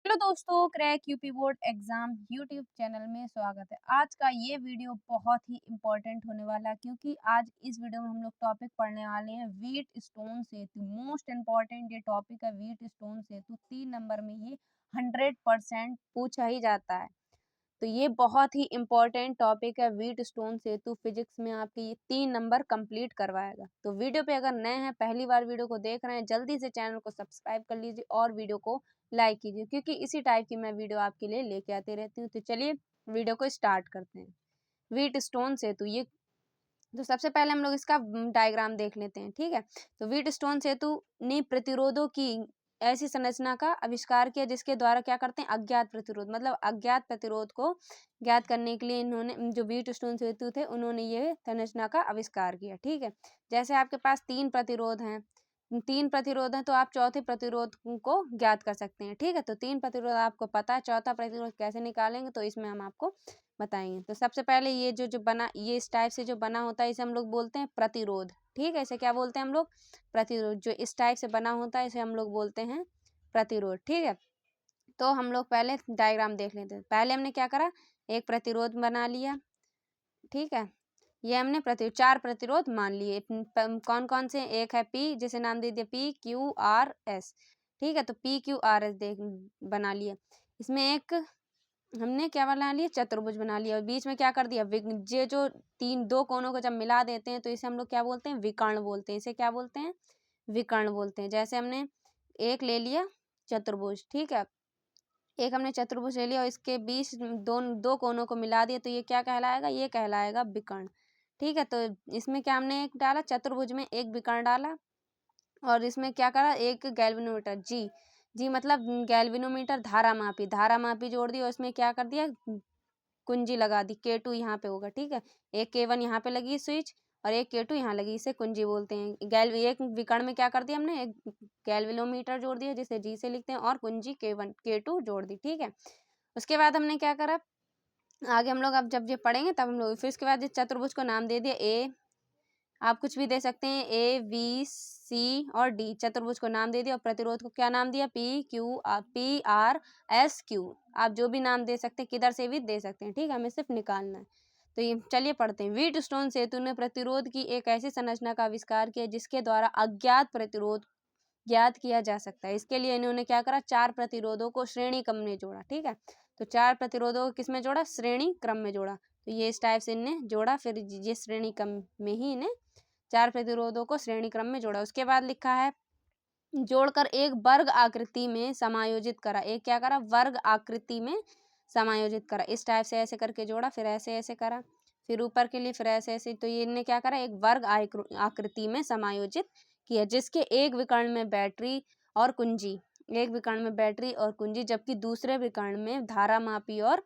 Hello दोस्तों, crack UP board exam YouTube channel में स्वागत है। आज का ये वीडियो बहुत ही इम्पोर्टेंट होने वाला है क्योंकि आज इस वीडियो में हम लोग टॉपिक पढ़ने वाले हैं व्हीट स्टोन सेतु। मोस्ट इम्पोर्टेंट ये टॉपिक है व्हीट स्टोन सेतु। 3 नंबर में ये 100% पूछा ही जाता है। तो ये बहुत ही इम्पोर्टेंट टॉपिक है व्हीट स्टोन सेतु। फिजिक्स में आपके ये 3 नंबर कंप्लीट करवाएगा। तो वीडियो पे अगर नए हैं, पहली बार वीडियो को देख रहे हैं, जल्दी से चैनल को सब्सक्राइब कर लीजिए और वीडियो को लाइक कीजिए क्योंकि इसी टाइप की मैं वीडियो आपके लिए लेके आती रहती हूँ। तो चलिए वीडियो को स्टार्ट करते हैं। व्हीट स्टोन सेतु ये तो सबसे पहले हम लोग इसका डायग्राम देख लेते हैं, ठीक है। तो व्हीट स्टोन सेतु ने प्रतिरोधों की ऐसी संरचना का आविष्कार किया जिसके द्वारा क्या करते हैं, अज्ञात प्रतिरोध, मतलब अज्ञात प्रतिरोध को ज्ञात करने के लिए इन्होंने जो व्हीट स्टोन सेतु थे उन्होंने ये संरचना का आविष्कार किया, ठीक है। जैसे आपके पास 3 प्रतिरोध हैं, 3 प्रतिरोध हैं, तो आप चौथे प्रतिरोध को ज्ञात कर सकते हैं, ठीक है। तो 3 प्रतिरोध आपको पता है, चौथा प्रतिरोध कैसे निकालेंगे तो इसमें हम आपको बताएंगे। तो सबसे पहले ये जो बना, ये इस टाइप से जो बना होता है इसे हम लोग बोलते हैं प्रतिरोध, ठीक है। इसे क्या बोलते हैं हम लोग, प्रतिरोध। जो इस टाइप से बना होता है इसे हम लोग बोलते हैं प्रतिरोध, ठीक है। तो हम लोग पहले डायग्राम देख लेते हैं। पहले हमने क्या करा, एक प्रतिरोध बना लिया, ठीक है। ये हमने 4 प्रतिरोध मान लिए। कौन कौन से, एक है पी, जिसे नाम दे दिया पी क्यू आर एस, ठीक है। तो पी क्यू आर एस देख बना लिया। इसमें एक हमने क्या बना लिया, चतुर्भुज बना लिया। और बीच में क्या कर दिया, ये जो दो कोनों को जब मिला देते हैं तो इसे हम लोग क्या बोलते हैं, विकर्ण बोलते हैं। इसे क्या बोलते हैं, विकर्ण बोलते हैं। जैसे हमने एक ले लिया चतुर्भुज, ठीक है। एक हमने चतुर्भुज ले लिया और इसके बीच दो कोनों को मिला दिया तो ये क्या कहलाएगा, ये कहलाएगा विकर्ण, ठीक है। तो इसमें क्या हमने एक डाला, चतुर्भुज में एक विकर्ण डाला और इसमें क्या करा, एक गैल्वेनोमीटर, जी मतलब गैल्वेनोमीटर धारा मापी जोड़ दी और इसमें क्या कर दिया, कुंजी लगा दी। K2 यहाँ पे होगा, ठीक है। एक K1 यहाँ पे लगी स्विच और एक K2 यहाँ लगी, इसे कुंजी बोलते हैं। एक विकर्ण में क्या कर दिया हमने, एक गैल्वेनोमीटर जोड़ दिया जिसे G से लिखते हैं और कुंजी K1 K2 जोड़ दी, ठीक है। उसके बाद हमने क्या करा, आगे हम लोग अब जब ये पढ़ेंगे तब हम लोग फिर उसके बाद इस चतुर्भुज को नाम दे दिया ए, आप कुछ भी दे सकते हैं, ए बी सी और डी। चतुर्भुज को नाम दे दिया और प्रतिरोध को क्या नाम दिया, पी आर एस क्यू। आप जो भी नाम दे सकते हैं, किधर से भी दे सकते हैं, ठीक है। हमें सिर्फ निकालना है। तो ये चलिए पढ़ते हैं। व्हीट स्टोन सेतु ने प्रतिरोध की एक ऐसी संरचना का आविष्कार किया जिसके द्वारा अज्ञात प्रतिरोध ज्ञात किया जा सकता है। इसके लिए इन्होंने क्या करा, 4 प्रतिरोधों को श्रेणी क्रम में जोड़ा, ठीक है। तो 4 प्रतिरोधों को किस में जोड़ा, श्रेणी क्रम में जोड़ा। तो ये इस टाइप से इनने जोड़ा, फिर ये श्रेणी क्रम में ही इन्हें 4 प्रतिरोधों को श्रेणी क्रम में जोड़ा। उसके बाद लिखा है, जोड़कर एक वर्ग आकृति में समायोजित करा। एक क्या करा, वर्ग आकृति में समायोजित करा। इस टाइप से ऐसे करके जोड़ा, फिर ऐसे ऐसे करा, फिर ऊपर के लिए फिर ऐसे ऐसे। तो ये इनने क्या करा, एक वर्ग आकृति में समायोजित किया जिसके एक विकर्ण में बैटरी और कुंजी, एक विकर्ण में बैटरी और कुंजी, जबकि दूसरे विकर्ण में धारामापी और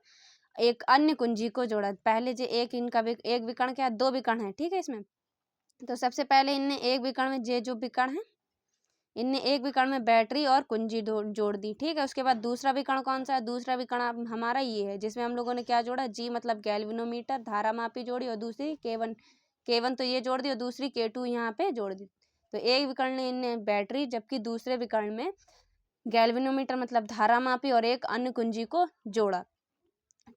एक अन्य कुंजी को जोड़ा। पहले जो एक इनका एक विकर्ण क्या, 2 विकर्ण है, ठीक है। इसमें तो सबसे पहले इनने एक विकर्ण में जो विकर्ण है, इनने एक विकर्ण में बैटरी और कुंजी जोड़ दी, ठीक है। उसके बाद दूसरा विकर्ण कौन सा है, दूसरा विकर्ण हमारा ये है जिसमें हम लोगों ने क्या जोड़ा, जी मतलब गैल्वेनोमीटर धारामापी जोड़ी और दूसरी K1 तो ये जोड़ दी और दूसरी K2 यहाँ पे जोड़ दी। तो एक विकर्ण ने इनने बैटरी, जबकि दूसरे विकर्ण में गैल्वेनोमीटर मतलब धारामापी और एक अन्य कुंजी को जोड़ा,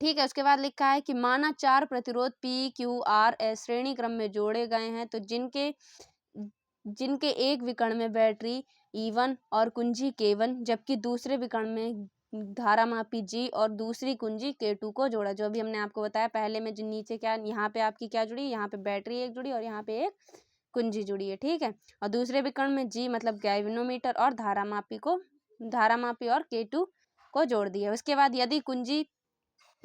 ठीक है। उसके बाद लिखा है कि माना 4 प्रतिरोध पी क्यू आर एस श्रेणी क्रम में जोड़े गए हैं तो जिनके एक विकर्ण में बैटरी E1 और कुंजी K1 जबकि दूसरे विकर्ण में धारामापी G और दूसरी कुंजी K2 को जोड़ा। जो भी हमने आपको बताया पहले में, जो नीचे क्या, यहाँ पे आपकी क्या जुड़ी, यहाँ पे बैटरी एक जुड़ी और यहाँ पे एक कुंजी जुड़ी है, ठीक है। और दूसरे विकर्ण में G मतलब गैल्वेनोमीटर और धारामापी और K2 को जोड़ दिया। उसके बाद यदि कुंजी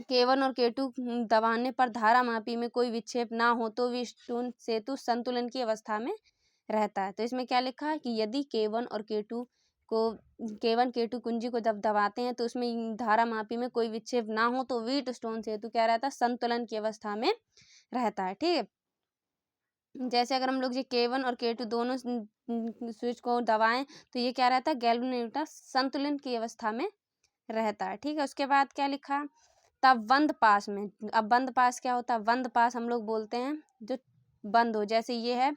K1 और K2 दबाने पर धारामापी में कोई विक्षेप ना हो तो व्हीट स्टोन सेतु संतुलन की अवस्था में रहता है। तो इसमें क्या लिखा है कि यदि K1 K2 कुंजी को जब दबाते हैं तो उसमें धारामापी में कोई विक्षेप ना हो तो व्हीट स्टोन सेतु क्या रहता है, संतुलन की अवस्था में रहता है, ठीक है। जैसे अगर हम लोग ये K1 और K2 दोनों स्विच को दबाएं तो ये क्या रहता है, गैल्वेनोमीटर संतुलन की अवस्था में रहता है, ठीक है। उसके बाद क्या लिखा, तब बंद पास में, अब बंद पास क्या होता है, बंद पास हम लोग बोलते हैं जो बंद हो। जैसे ये है,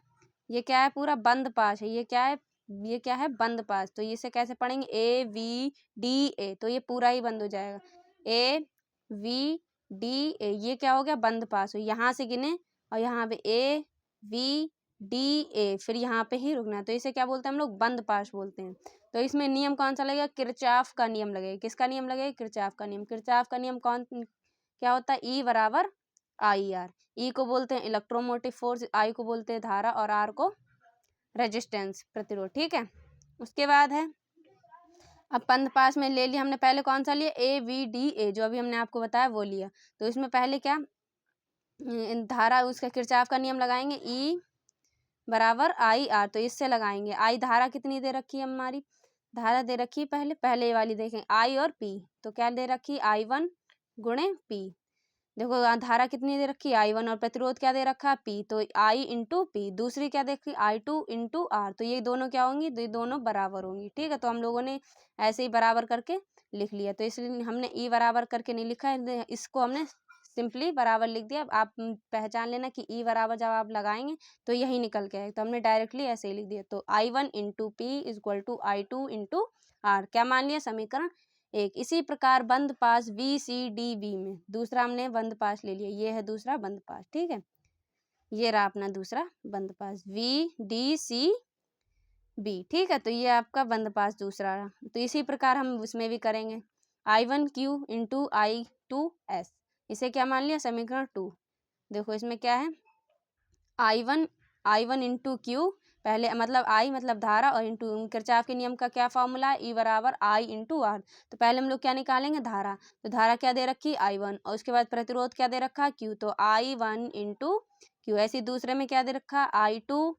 ये क्या है, पूरा बंद पास है, ये क्या है, ये क्या है, बंद पास। तो इसे कैसे पढ़ेंगे, AVDA, तो ये पूरा ही बंद हो जाएगा, AVDA, ये क्या हो गया, बंद पास हो। यहाँ से गिने और यहाँ पे AVDA, फिर यहाँ पे ही रुकना है, तो इसे क्या बोलते हैं हम लोग, बंद पास बोलते हैं। तो इसमें नियम कौन सा लगेगा, किरचॉफ का नियम लगेगा। किसका नियम लगेगा, किरचॉफ का नियम। किरचॉफ का नियम कौन क्या होता है, E बराबर IR। E को बोलते हैं इलेक्ट्रोमोटिव फोर्स, I को बोलते हैं धारा, और R को रेजिस्टेंस, प्रतिरोध। ठीक है, उसके बाद है, अब बंद पास में ले लिया हमने, पहले कौन सा लिया, AVDA, जो अभी हमने आपको बताया वो लिया। तो इसमें पहले क्या, धारा, उसका किरचॉफ का नियम लगाएंगे, E बराबर IR, तो इससे लगाएंगे। I धारा कितनी दे रखी है हमारी, धारा दे रखी है, पहले वाली देखें, I और P, तो क्या दे रखी, I1 गुणे P। देखो धारा कितनी दे रखी, I1, और प्रतिरोध क्या दे रखा, P, तो I इंटू पी। दूसरी क्या देखी, I2 इंटू R, तो ये दोनों क्या होंगी, ये दोनों बराबर होंगी। ठीक है, तो हम लोगों ने ऐसे ही बराबर करके लिख लिया, तो इसलिए हमने E बराबर करके नहीं लिखा है, इसको हमने सिंपली बराबर लिख दिया। आप पहचान लेना कि E बराबर जब आप लगाएंगे तो यही निकल के आएगा, तो हमने डायरेक्टली ऐसे ही लिख दिया। तो I1 into P is equal to I2 into R, क्या मान लिया, समीकरण 1। इसी प्रकार बंद पास VCDB में दूसरा हमने बंद पास ले लिया, ये है दूसरा बंद पास। ठीक है, ये रहा अपना दूसरा बंद पास, VDCB। ठीक है, तो ये आपका बंद पास दूसरा रहा। तो इसी प्रकार हम उसमें भी करेंगे, I1Q इंटू I2S, इसे क्या मान लिया, समीकरण 2। देखो इसमें क्या है, I1 इंटू Q, पहले मतलब I मतलब धारा, और इंटू किरचॉफ के नियम का क्या फॉर्मूला है, E बराबर I इंटू R। तो पहले हम लोग क्या निकालेंगे, धारा, तो धारा क्या दे रखी, I1, और उसके बाद प्रतिरोध क्या दे रखा, Q, तो I1 इंटू Q। ऐसे दूसरे में क्या दे रखा, I2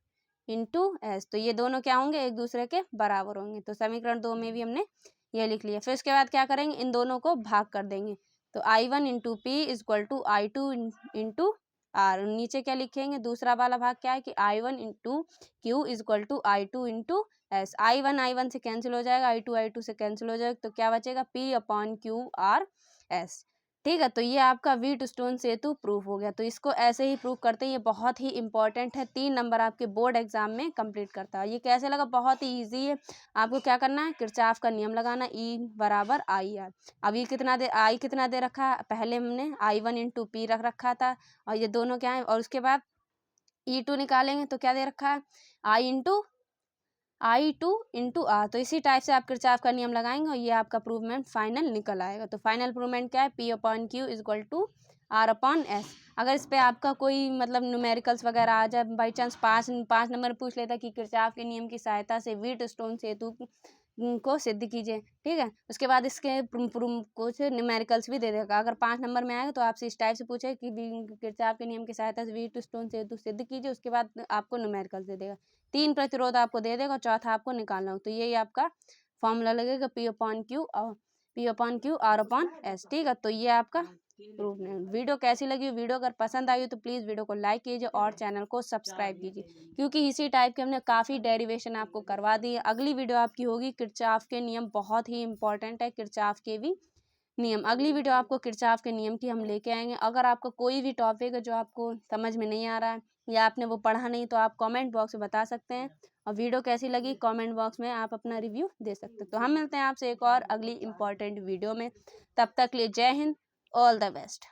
इंटू S, तो ये दोनों क्या होंगे, एक दूसरे के बराबर होंगे। तो समीकरण 2 में भी हमने ये लिख लिया। फिर उसके बाद क्या करेंगे, इन दोनों को भाग कर देंगे, तो I1 into P is equal to I2 into R। नीचे क्या लिखेंगे, दूसरा वाला भाग क्या है कि I1 into Q is equal to I2 into S. I1 से कैंसिल हो जाएगा, I2 से कैंसिल हो जाएगा, तो क्या बचेगा, P upon Q R S. ठीक है, तो ये आपका व्हीटस्टोन सेतु प्रूफ हो गया। तो इसको ऐसे ही प्रूफ करते हैं, ये बहुत ही इंपॉर्टेंट है, 3 नंबर आपके बोर्ड एग्जाम में कंप्लीट करता है। ये कैसे लगा, बहुत ही ईजी है। आपको क्या करना है, किरचॉफ का नियम लगाना, E बराबर IR। अब ये कितना दे रखा है, पहले हमने I1 इंटू पी रख रखा था, और ये दोनों क्या है, और उसके बाद E2 निकालेंगे, तो क्या दे रखा है, I2 इंटू R। तो इसी टाइप से आप किरचॉफ का नियम लगाएंगे और ये आपका प्रूवमेंट फाइनल निकल आएगा। तो फाइनल प्रूवमेंट क्या है, P upon Q is equal to R upon S. अगर इस पे आपका कोई मतलब न्यूमेरिकल्स वगैरह आ जाए, बाई चांस 5 नंबर पूछ लेता कि किरचॉफ के नियम की सहायता से व्हीटस्टोन सेतु को सिद्ध कीजिए। ठीक है, उसके बाद इसके कुछ न्यूमेरिकल्स भी दे देगा। अगर 5 नंबर में आएगा तो आपसे इस टाइप से पूछे कि किरचॉफ के नियम की सहायता से व्हीटस्टोन सेतु सिद्ध कीजिए, उसके बाद आपको न्यूमेरिकल्स दे देगा। 3 प्रतिरोध आपको दे देगा, चौथा आपको निकालना हो। तो यही आपका फॉर्मूला लगेगा, P upon Q R upon S. ठीक है, तो ये आपका प्रूफ है। वीडियो कैसी लगी, वीडियो अगर पसंद आई हो तो प्लीज़ वीडियो को लाइक कीजिए और चैनल को सब्सक्राइब कीजिए, क्योंकि इसी टाइप के हमने काफ़ी डेरिवेशन आपको करवा दी है। अगली वीडियो आपकी होगी किरचॉफ के नियम, बहुत ही इंपॉर्टेंट है किरचॉफ के भी नियम। अगली वीडियो आपको किरचॉफ के नियम की हम लेके आएंगे। अगर आपका कोई भी टॉपिक है जो आपको समझ में नहीं आ रहा है या आपने वो पढ़ा नहीं, तो आप कमेंट बॉक्स में बता सकते हैं, और वीडियो कैसी लगी कमेंट बॉक्स में आप अपना रिव्यू दे सकते हैं। तो हम मिलते हैं आपसे एक और अगली इंपॉर्टेंट वीडियो में, तब तक लिए जय हिंद, ऑल द बेस्ट।